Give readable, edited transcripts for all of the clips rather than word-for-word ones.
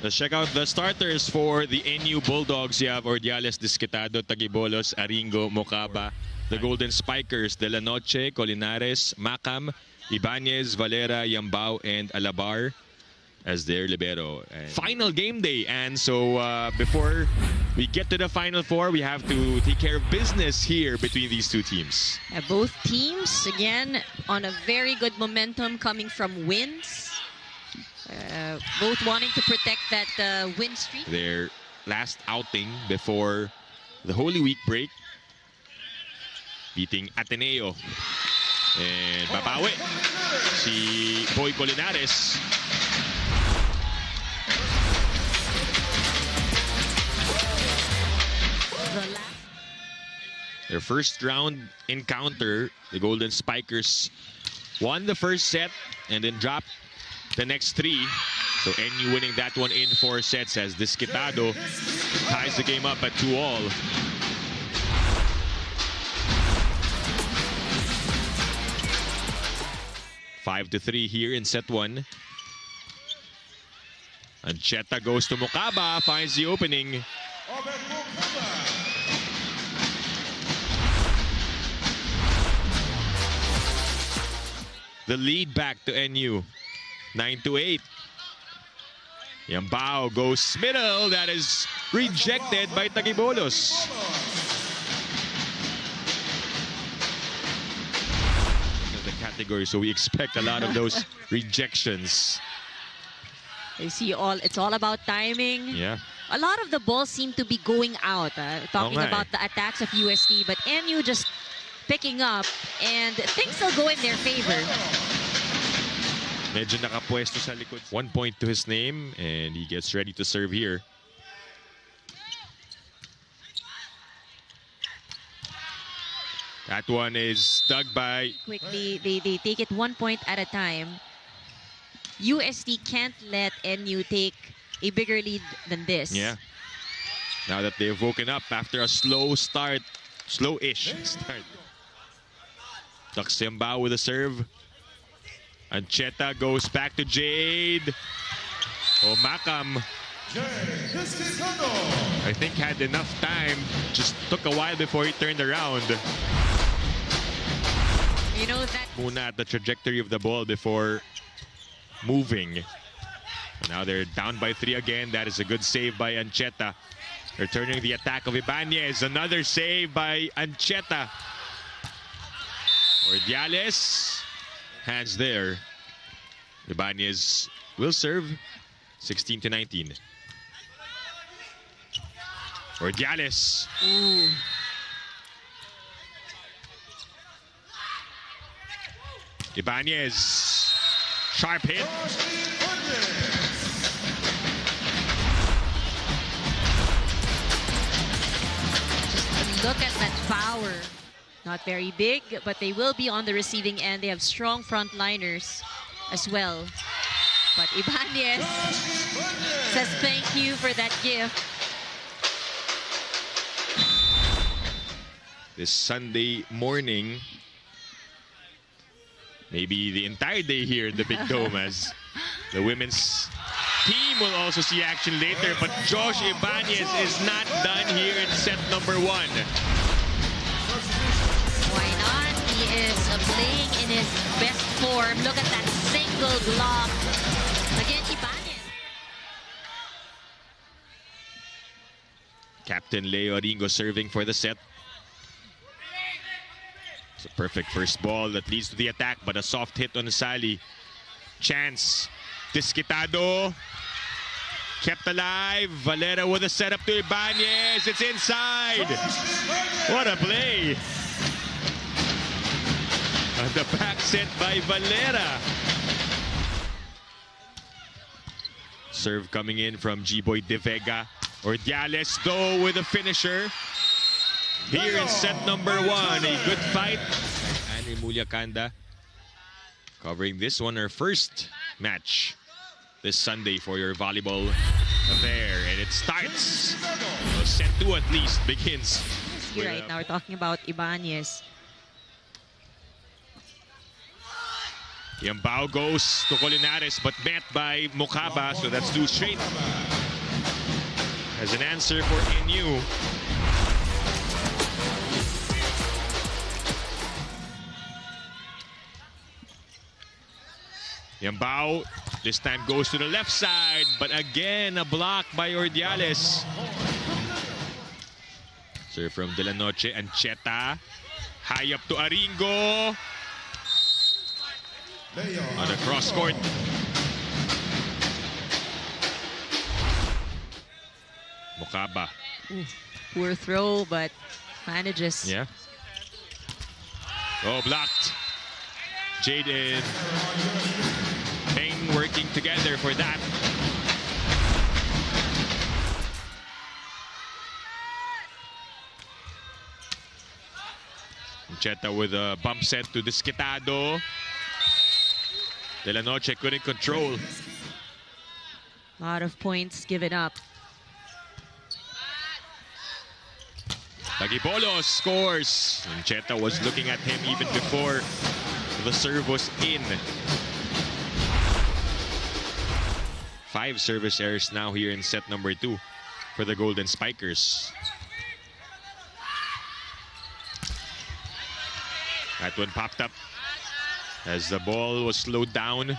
Let's check out the starters for the NU Bulldogs. You have Ordiales, Disquitado, Tagibolos, Aringo, Mocaba, the Golden Spikers, De La Noche, Colinares, Macam, Ibanez, Valera, Yambao, and Alabar as their libero. And final game day, and so before we get to the Final Four, we have to take care of business here between these two teams. Both teams, again, on a very good momentum coming from wins. Both wanting to protect that win streak. Their last outing before the Holy Week break, beating Ateneo. And babawi si Boy Colinares. Their first round encounter, the Golden Spikers won the first set and then dropped the next three. So NU winning that one in 4 sets as Disquitado ties the game up at 2-all. Five to 3 here in set 1. Ancheta goes to Mocaba, finds the opening. The lead back to NU. 9-8. Yambao goes middle. That is rejected by Tagibolos. The category, so we expect a lot of those rejections. You see, it's all about timing. Yeah. A lot of the balls seem to be going out. Talking about the attacks of UST, but NU just picking up, and things will go in their favor. Medyo nakapwesto sa likod. 1 point to his name, and he gets ready to serve here. That one is dug by... Quickly, they take it 1 point at a time. UST can't let NU take a bigger lead than this. Yeah. Now that they've woken up after a slow start, slow-ish start. Taxiambao with a serve. Ancheta goes back to Jade. Macam, I think, had enough time. Just took a while before he turned around. You know that... Muna at the trajectory of the ball before moving. Now they're down by 3 again. That is a good save by Ancheta. Returning the attack of Ibanez. Another save by Ancheta. Ordiales. Hands there. Ibanez will serve. 16-19. Ordiales. Ooh. Ibanez. Sharp hit. Just look at that power. Not very big, but they will be on the receiving end. They have strong frontliners as well. But Ibanez says thank you for that gift. This Sunday morning, maybe the entire day here in the Big Dome, as the women's team will also see action later. But Josh Ibanez is not done here in set number 1. Why not? He is playing in his best form. Look at that single block. Again, Ibanez. Captain Leo Aringo serving for the set. It's a perfect first ball that leads to the attack, but a soft hit on Sally. Chance. Disquitado. Kept alive. Valera with a setup to Ibanez. It's inside. What a play. The back set by Valera. Serve coming in from G-Boy De Vega. Ordiales though with a finisher. Here in set number 1, a good fight. Annie Mulyakanda covering this one, her first match this Sunday for your volleyball affair. And it starts. Well, set 2 at least begins. You're right, now we're talking about Ibanez. Yambao goes to Colinares but met by Mokaba, so that's 2 straight. As an answer for NU. Yambao this time goes to the left side, but again a block by Ordiales. Serve from De La Noche and Cheta. High up to Aringo. On the cross court. Mokaba. Poor throw, but manages. Yeah. Oh, blocked. Jade and Peng working together for that. Cheta with a bump set to Disquitado. De La Noche couldn't control. A lot of points given up. Tagibolos scores. And Cheta was looking at him even before the serve was in. 5 service errors now here in set number 2 for the Golden Spikers. That one popped up as the ball was slowed down.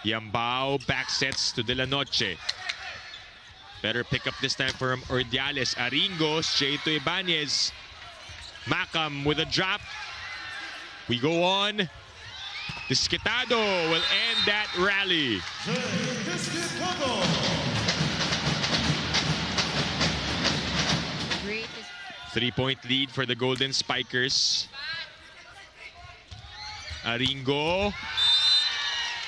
Yambao back sets to De La Noche. Better pick up this time for Ordiales. Aringo, straight to Ibanez. Macam with a drop. We go on. Disquitado will end that rally. 3-point lead for the Golden Spikers. Aringo.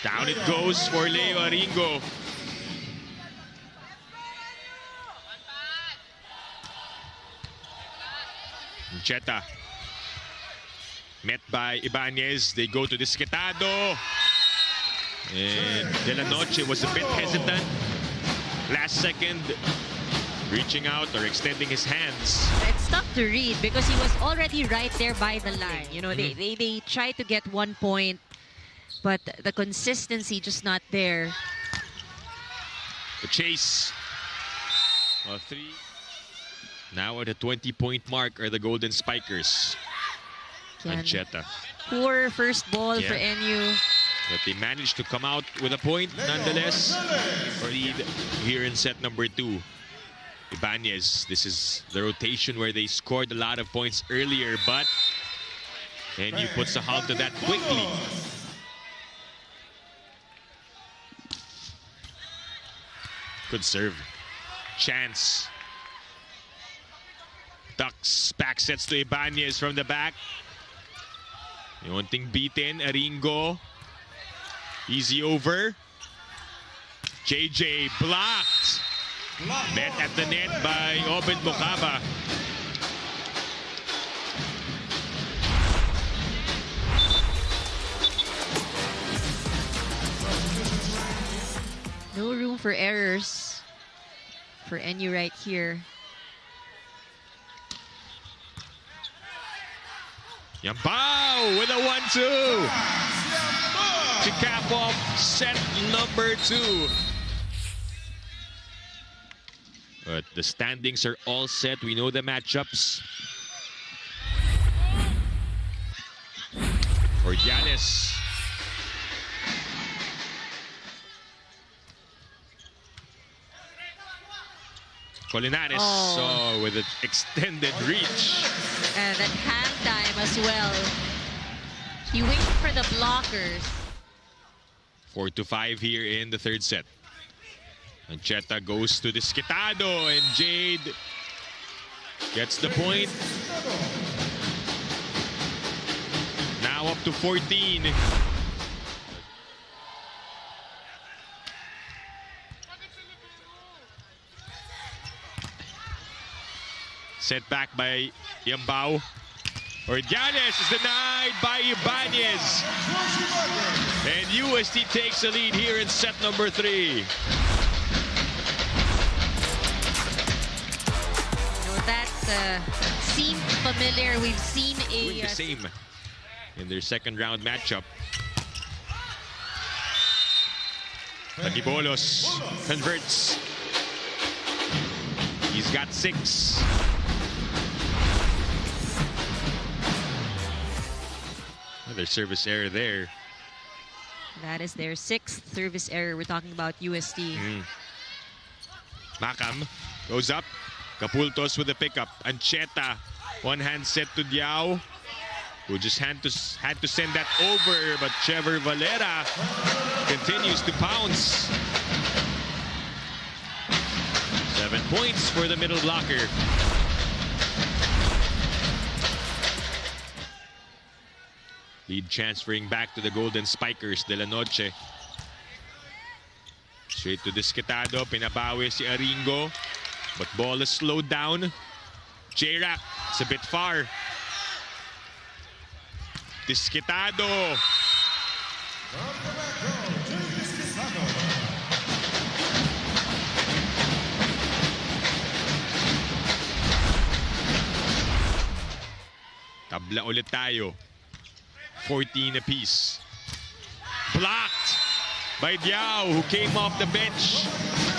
Down it goes for Leo Aringo. Cheta. Met by Ibanez. They go to Disquitado. And De La Noche was a bit hesitant. Last second, reaching out or extending his hands. It's tough to read because he was already right there by the line. You know, they try to get 1 point, but the consistency just not there. The chase. 3. Now at the 20-point mark are the Golden Spikers. And Cheta. Poor first ball for NU. But they managed to come out with a point nonetheless. For lead here in set number 2. Ibanez, this is the rotation where they scored a lot of points earlier, but NU puts a halt to that quickly. Good serve. Chance. Ducks back sets to Ibanez from the back. Yonting beaten. Aringo. Easy over. JJ blocked. Met at the net by Obed Mokaba. No room for errors for NU right here. Yambao with a 1-2 to cap off set number 2. But the standings are all set. We know the matchups. Ordiales. Colinares with an extended reach. And that hand time as well. He waited for the blockers. 4-5 here in the 3rd set. And Cheta goes to Disquitado, and Jade gets the point. Now up to 14. Set back by Yambao. Ordiales is denied by Ibanez. And UST takes the lead here in set number 3. That seemed familiar. We've seen Doing the same in their 2nd round matchup. Tagibolos converts. He's got 6. Another service error there. That is their 6th service error. We're talking about UST. Makam goes up. Capultos with the pickup. Ancheta, one hand set to Diao, who just had to send that over, but Trevor Valera continues to pounce. 7 points for the middle blocker. Lead transferring back to the Golden Spikers de la Noche. Straight to Disquitado. Pinabawi si Aringo. But ball is slowed down. J-Rack. It's a bit far. Disquitado. Tabla ulit tayo. 14 apiece. Blocked by Diao, who came off the bench.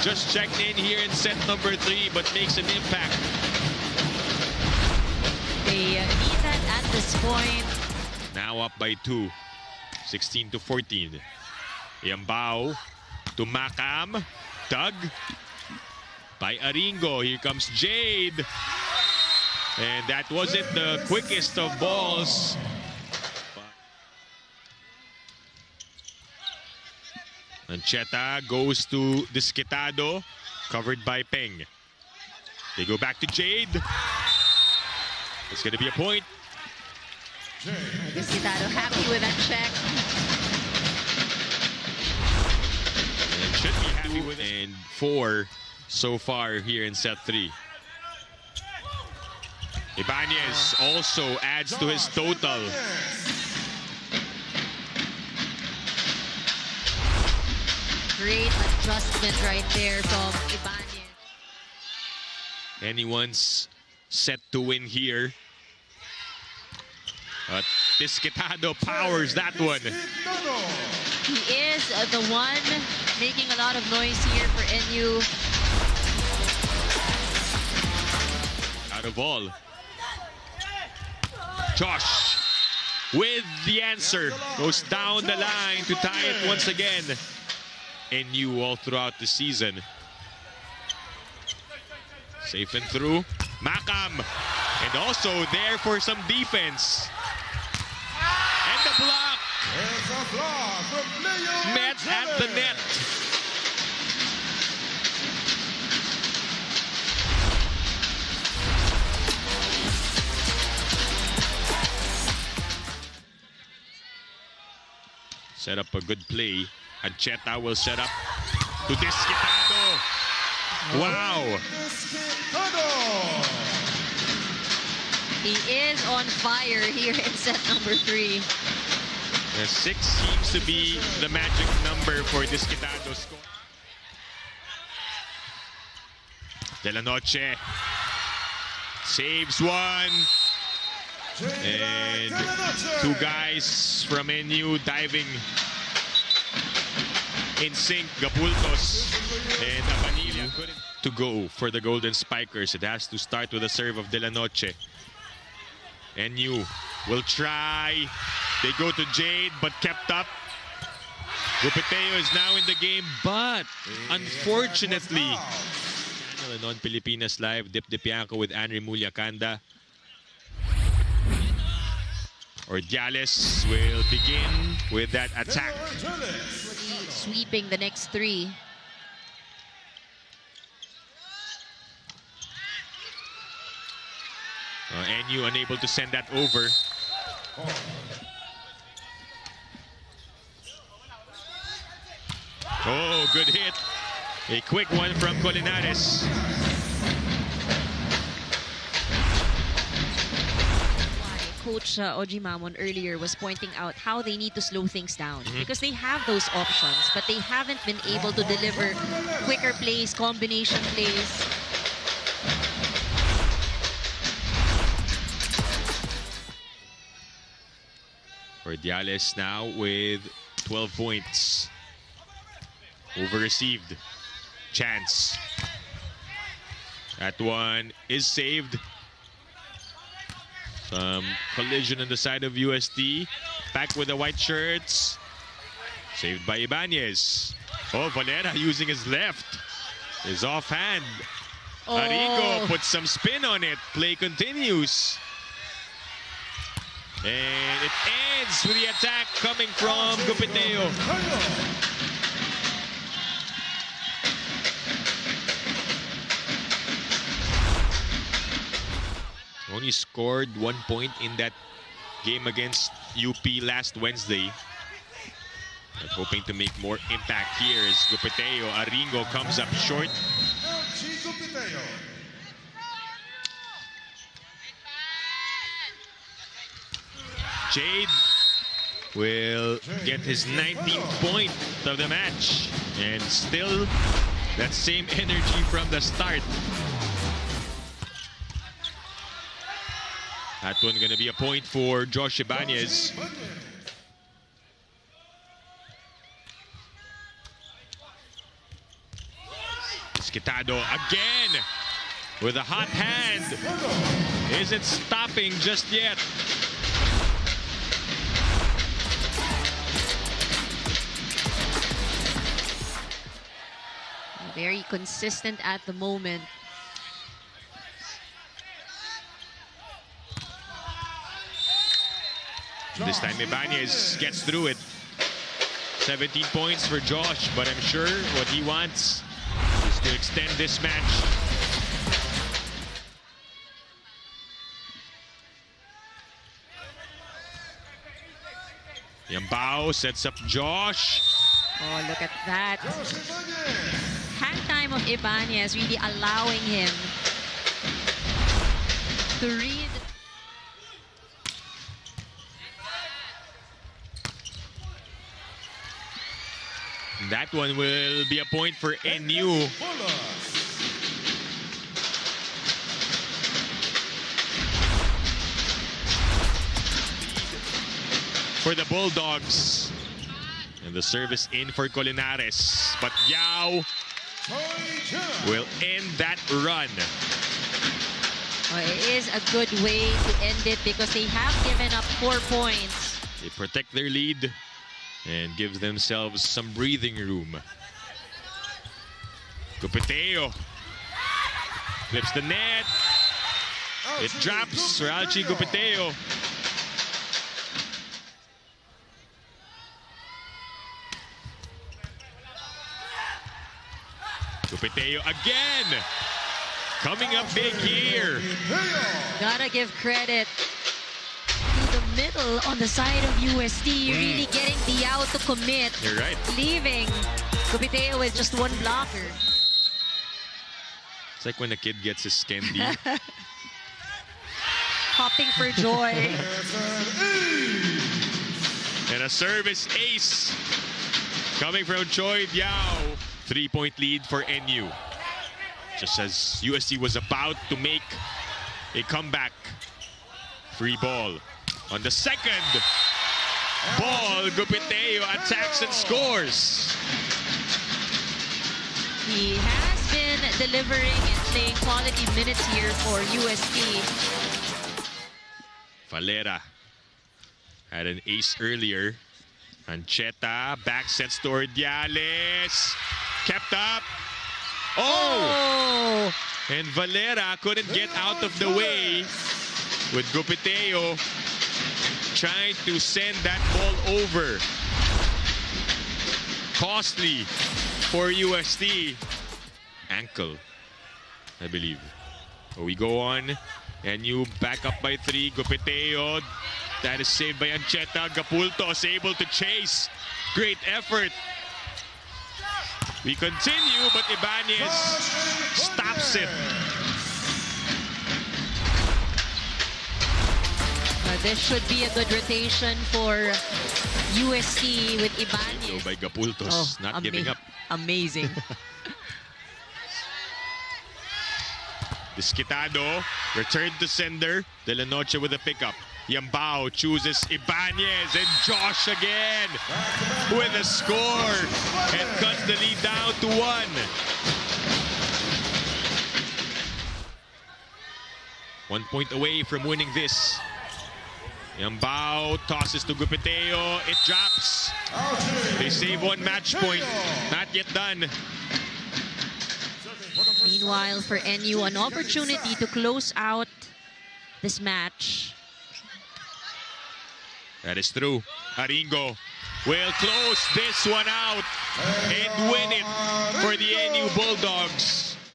Just checked in here in set number 3, but makes an impact. They need that at this point. Now up by 2. 16 to 14. Yambao to Makam. Dug by Aringo. Here comes Jade. And that wasn't the quickest of balls. Ancheta goes to Disquitado, covered by Peng. They go back to Jade. It's going to be a point. Disquitado happy with that check. And should be happy with it. And 4 so far here in set 3. Ibanez also adds to his total. Great adjustment right there from Ibanez. Anyone's set to win here. But Disquitado powers that one. He is the one making a lot of noise here for NU. Out of all. Josh with the answer. Goes down the line to tie it once again. NU all throughout the season. Safe and through. Makam. And also there for some defense. And the block. Met at the net. Set up a good play. Ancheta will set up to Disquitado. Wow. He is on fire here in set number 3. 6 seems to be the magic number for Disquitado score. De la Noche saves one. And 2 guys from NU diving in sync. Gapultos and Apanilla couldn't to go for the Golden Spikers. It has to start with a serve of De La Noche. NU will try. They go to Jade, but kept up. Gupiteo is now in the game, but unfortunately, non-Pilipinas Live, Dip Dipianco with Anri Mulyakanda. Ordiales will begin with that attack. Sweeping the next 3. NU unable to send that over. Oh, good hit. A quick one from Colinares. Coach Oji Mamon earlier was pointing out how they need to slow things down because they have those options, but they haven't been able to deliver quicker plays, combination plays. Ordiales now with 12 points. Over-received. Chance. That one is saved. Some collision on the side of UST. Back with the white shirts. Saved by Ibanez. Oh, Valera using his left. His offhand. Oh. Arrigo puts some spin on it. Play continues. And it ends with the attack coming from Gupiteo. Only scored 1 point in that game against UP last Wednesday. But hoping to make more impact here as Gupiteo. Aringo comes up short. Jade will get his 19th point of the match. And still that same energy from the start. That one gonna be a point for Josh Ibanez. Esquitado again with a hot hand. Isn't stopping just yet. Very consistent at the moment. This time Ibanez gets through it. 17 points for Josh, but I'm sure what he wants is to extend this match. Yambao sets up Josh. Oh, look at that. Hand time of Ibanez really allowing him to read. That one will be a point for NU. For the Bulldogs. And the service in for Colinares. But Yao will end that run. Well, it is a good way to end it because they have given up 4 points. They protect their lead and give themselves some breathing room. Gupiteo flips the net. It drops for Alchi Gupiteo. Gupiteo again. Coming up big here. Gotta give credit to the middle on the side of UST. Really getting the out to commit. You're right. Leaving Gupiteo with just 1 blocker. It's like when a kid gets his candy. Hopping for joy. And a service ace coming from Choi Diao. 3-point lead for NU. Just as UST was about to make a comeback. Free ball. On the second ball, Gupiteo attacks and scores. He has been delivering and playing quality minutes here for UST. Valera had an ace earlier. Ancheta back sets to Ordiales. Kept up. Oh! And Valera couldn't get out of the way with Gupiteo trying to send that ball over. Costly for UST. Ankle, I believe. We go on. And you back up by 3. Gupiteo. That is saved by Ancheta. Gapultos able to chase. Great effort. We continue, but Ibanez stops it. This should be a good rotation for UST with Ibanez. By Gapultos, not giving up. Amazing. Esquitado returned to sender. De La Noche with a pickup. Yambao chooses Ibanez, and Josh again with a score and cuts the lead down to 1. 1 point away from winning this. Yambao tosses to Gupiteo. It drops. They save 1 match point. Not yet done. Meanwhile, for NU, an opportunity to close out this match. That is true. Aringo will close this one out and win it for the NU Bulldogs.